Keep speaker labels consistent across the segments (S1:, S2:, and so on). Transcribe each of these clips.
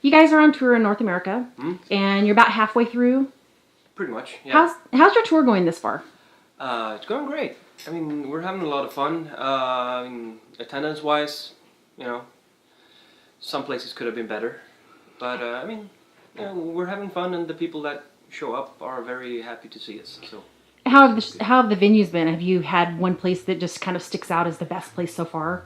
S1: you guys are on tour in North America, and you're about halfway through.
S2: Pretty much, yeah.
S1: How's your tour going this far?
S2: It's going great. I mean, we're having a lot of fun. Attendance-wise, some places could have been better. But, we're having fun, and the people that show up are very happy to see us. So.
S1: How have the venues been? Have you had one place that just kind of sticks out as the best place so far?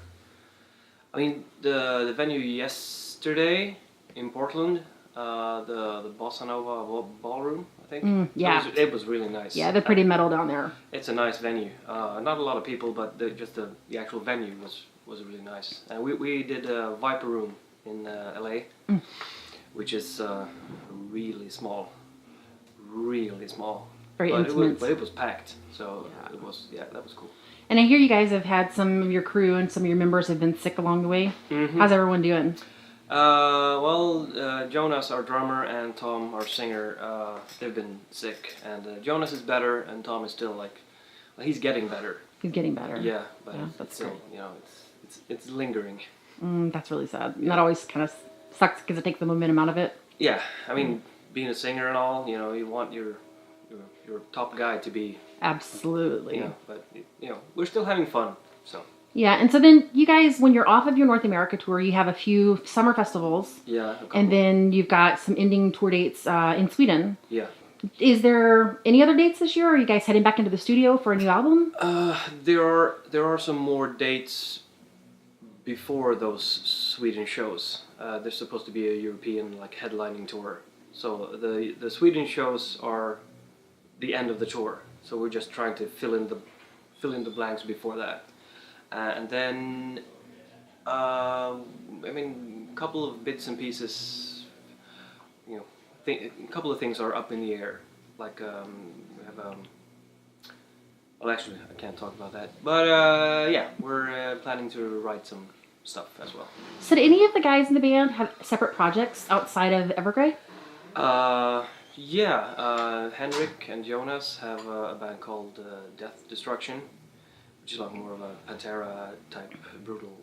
S2: I mean, the venue yesterday in Portland, the Bossa Nova Ballroom, I think.
S1: Yeah.
S2: So it was really nice.
S1: Yeah, they're pretty metal down there.
S2: It's a nice venue. Not a lot of people, but the actual venue was really nice. And we did a Viper Room in LA, which is really small. Really small.
S1: Very intimate.
S2: But it was packed, so that was cool.
S1: And I hear you guys have had some of your crew and some of your members have been sick along the way. How's everyone doing?
S2: Jonas, our drummer, and Tom, our singer, they've been sick. And Jonas is better, and Tom is still he's getting better.
S1: He's getting better.
S2: Yeah, but
S1: that's
S2: still, it's lingering.
S1: That's really sad. And that always kind of sucks because it takes the momentum out of it.
S2: Yeah, I mean, being a singer and all, you want your top guy to be.
S1: Absolutely.
S2: But we're still having fun, so.
S1: Yeah, and so then you guys, when you're off of your North America tour, you have a few summer festivals.
S2: Yeah.
S1: And then you've got some ending tour dates in Sweden.
S2: Yeah.
S1: Is there any other dates this year? Or are you guys heading back into the studio for a new album?
S2: There are some more dates before those Sweden shows. There's supposed to be a European headlining tour. So the Sweden shows are the end of the tour. So we're just trying to fill in the blanks before that. And then, a couple of bits and pieces, a couple of things are up in the air. We have, well, actually, I can't talk about that. But, we're planning to write some stuff as well.
S1: So do any of the guys in the band have separate projects outside of Evergrey?
S2: Henrik and Jonas have a band called Death Destruction, which is more of a Pantera type brutal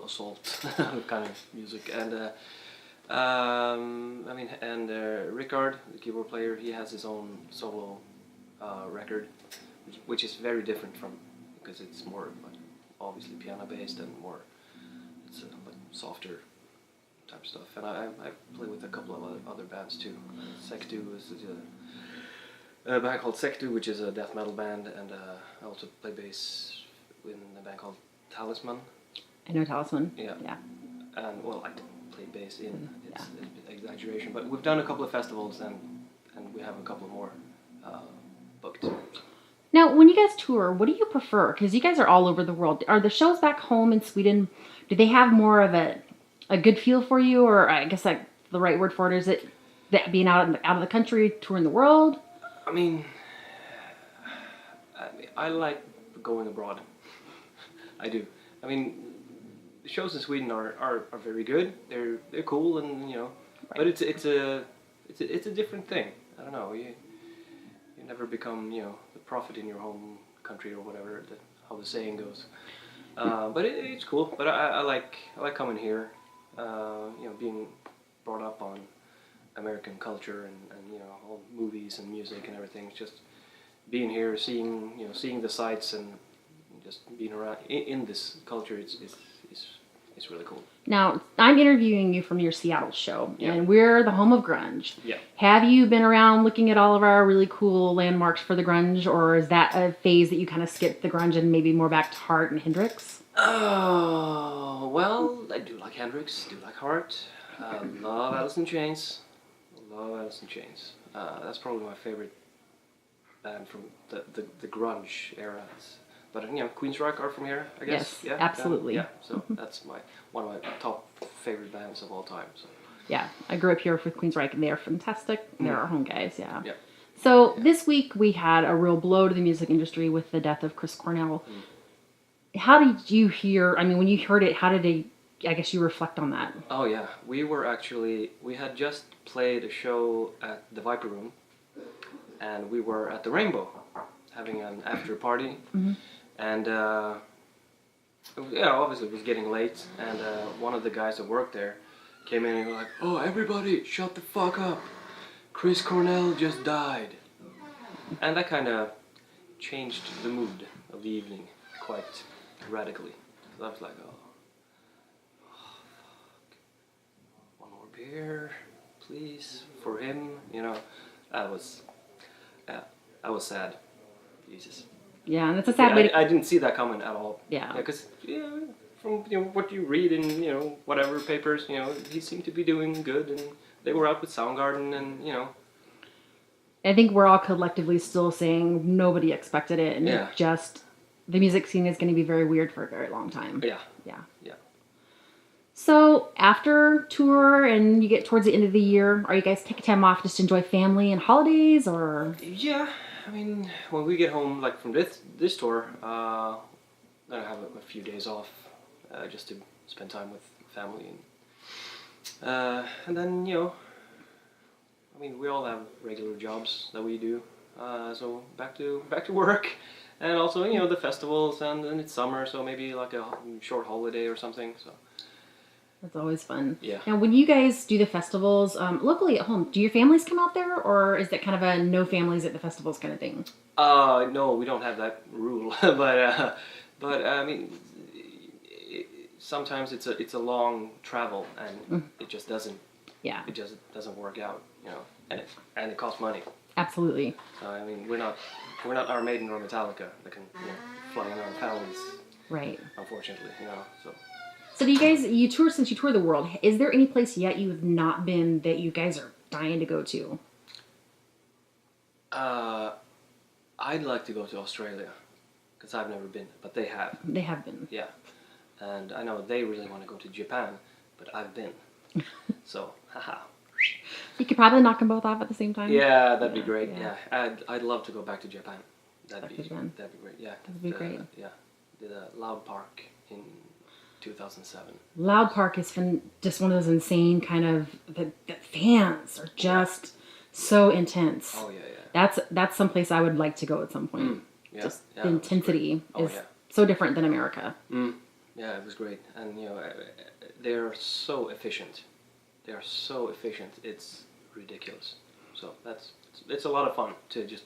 S2: assault kind of music. And Rickard, the keyboard player, he has his own solo record, which is very different because it's more obviously piano based and more softer type stuff. And I play with a couple of other bands too. Sectu is a band called Sectu, which is a death metal band, and I also play bass in a band called Talisman.
S1: I know Talisman.
S2: Yeah. And I play bass in. It's an exaggeration, but we've done a couple of festivals and we have a couple more booked.
S1: Now, when you guys tour, what do you prefer? Because you guys are all over the world. Are the shows back home in Sweden, do they have more of a good feel for you, or I guess the right word for it, is it that being out of the country, touring the world?
S2: I mean, I like going abroad. I do. I mean, the shows in Sweden are very good. They're cool, and but it's a different thing. I don't know. You never become the prophet in your home country or whatever how the saying goes. But it's cool. But I like coming here. Being brought up on American culture and all movies and music and everything. It's just being here, seeing the sights and just being around in this culture. It's really cool.
S1: Now, I'm interviewing you from your Seattle show, and we're the home of grunge.
S2: Yeah.
S1: Have you been around looking at all of our really cool landmarks for the grunge, or is that a phase that you kind of skipped the grunge and maybe more back to Heart and Hendrix?
S2: Oh, well, I do like Hendrix, do like Heart. Love Alice in Chains. That's probably my favorite band from the grunge era. But Queensrÿche are from here, I guess.
S1: Yes, absolutely.
S2: So that's one of my top favorite bands of all time. So.
S1: Yeah, I grew up here with Queensrÿche, and they are fantastic. They're our home guys, yeah. So this week we had a real blow to the music industry with the death of Chris Cornell. How did you hear? I mean, when you heard it, how did I guess you reflect on that?
S2: Oh yeah, we had just played a show at the Viper Room, and we were at the Rainbow, having an after party. And obviously it was getting late, and one of the guys that worked there, came in and were like, "Oh, everybody, shut the fuck up! Chris Cornell just died," and that kind of changed the mood of the evening quite radically. So I was like, "Oh, fuck. One more beer, please, for him." You know, I was sad. Jesus.
S1: Yeah, and it's a sad way.
S2: I didn't see that coming at all.
S1: Yeah.
S2: Because from what you read in whatever papers, he seemed to be doing good, and they were out with Soundgarden, and
S1: I think we're all collectively still saying nobody expected it, and it just the music scene is going to be very weird for a very long time.
S2: Yeah.
S1: Yeah.
S2: Yeah.
S1: So after tour and you get towards the end of the year, are you guys taking time off just to enjoy family and holidays, or?
S2: Yeah, I mean, when we get home, like from this tour, then I have a few days off just to spend time with family, and then I mean, we all have regular jobs that we do, so back to work, and also the festivals, and it's summer, so maybe like a short holiday or something. So.
S1: That's always fun.
S2: Yeah.
S1: Now, when you guys do the festivals locally at home, do your families come out there, or is it kind of a no families at the festivals kind of thing?
S2: No, we don't have that rule, but I mean, sometimes it's a long travel, and it just doesn't.
S1: Yeah.
S2: It just doesn't work out, and it costs money.
S1: Absolutely.
S2: So I mean, we're not Iron Maiden or Metallica that can fly in our families.
S1: Right.
S2: Unfortunately, so.
S1: So do you tour since you tour the world? Is there any place yet you have not been that you guys are dying to go to?
S2: I'd like to go to Australia because I've never been, but they have.
S1: They have been.
S2: Yeah, and I know they really want to go to Japan, but I've been. So, haha.
S1: You could probably knock them both off at the same time.
S2: Yeah, that'd be great. Yeah, I'd love to go back to Japan. That'd be great. Yeah,
S1: that'd be great.
S2: Yeah, did a Loud Park in 2007.
S1: Loud Park is just one of those insane kind of the fans are just so intense.
S2: Oh yeah.
S1: That's someplace I would like to go at some point.
S2: Yeah,
S1: just the intensity is so different than America.
S2: Yeah, it was great, and they're so efficient. They are so efficient. It's ridiculous. So it's a lot of fun to just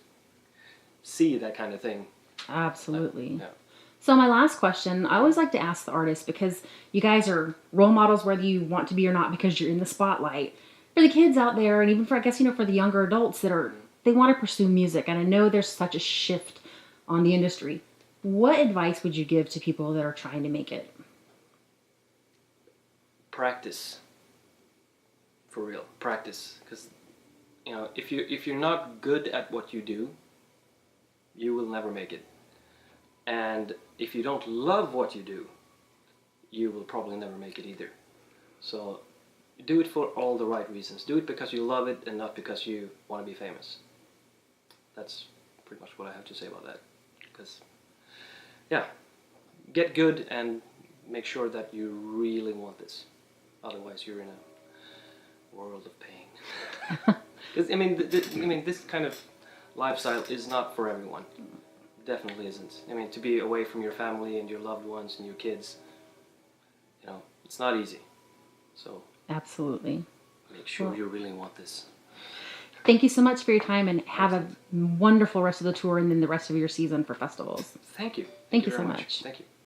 S2: see that kind of thing.
S1: Absolutely.
S2: Yeah.
S1: So my last question, I always like to ask the artists, because you guys are role models whether you want to be or not, because you're in the spotlight. For the kids out there, and even for, I guess, for the younger adults they want to pursue music, and I know there's such a shift on the industry. What advice would you give to people that are trying to make it?
S2: Practice. For real. Practice. Because, if you're not good at what you do, you will never make it. And if you don't love what you do, you will probably never make it either. So do it for all the right reasons. Do it because you love it and not because you want to be famous. That's pretty much what I have to say about that. Because, get good and make sure that you really want this. Otherwise, you're in a world of pain. Because this kind of lifestyle is not for everyone. Definitely isn't. I mean, to be away from your family and your loved ones and your kids, it's not easy. So
S1: absolutely.
S2: Make sure you really want this.
S1: Thank you so much for your time, and have a wonderful rest of the tour and then the rest of your season for festivals.
S2: Thank you.
S1: Thank you so much.
S2: Thank you.